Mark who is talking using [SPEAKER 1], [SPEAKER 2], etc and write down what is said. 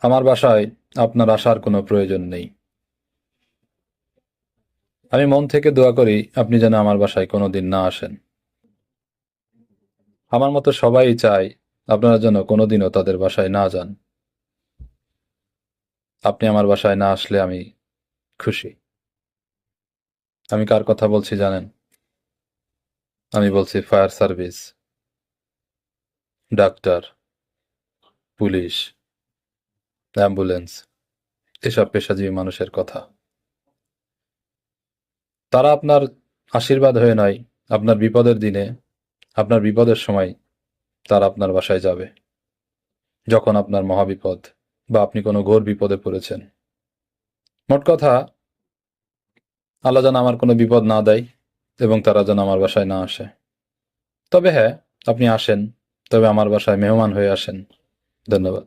[SPEAKER 1] আমার বাসায় আপনার আসার কোনো প্রয়োজন নেই। আমি মন থেকে দোয়া করি আপনি যেন আমার বাসায় কোনোদিন না আসেন। আমার মতো সবাই চায় আপনারা যেন কোনোদিনও তাদের বাসায় না যান। আপনি আমার বাসায় না আসলে আমি খুশি। আমি কার কথা বলছি জানেন? আমি বলছি fire service, doctor, police, ambulance, এসব পেশাজীবী মানুষের কথা। তারা আপনার আশীর্বাদ হয়ে নয়, আপনার বিপদের দিনে, আপনার বিপদের সময় তারা আপনার বাসায় যাবে, যখন আপনার মহাবিপদ বা আপনি কোনো ঘোর বিপদে পড়েছেন। মোট কথা, আল্লাহ যেন আমার কোনো বিপদ না দেয় এবং তারা যেন আমার বাসায় না আসে। তবে হ্যাঁ, আপনি আসেন, তবে আমার বাসায় মেহমান হয়ে আসেন। ধন্যবাদ।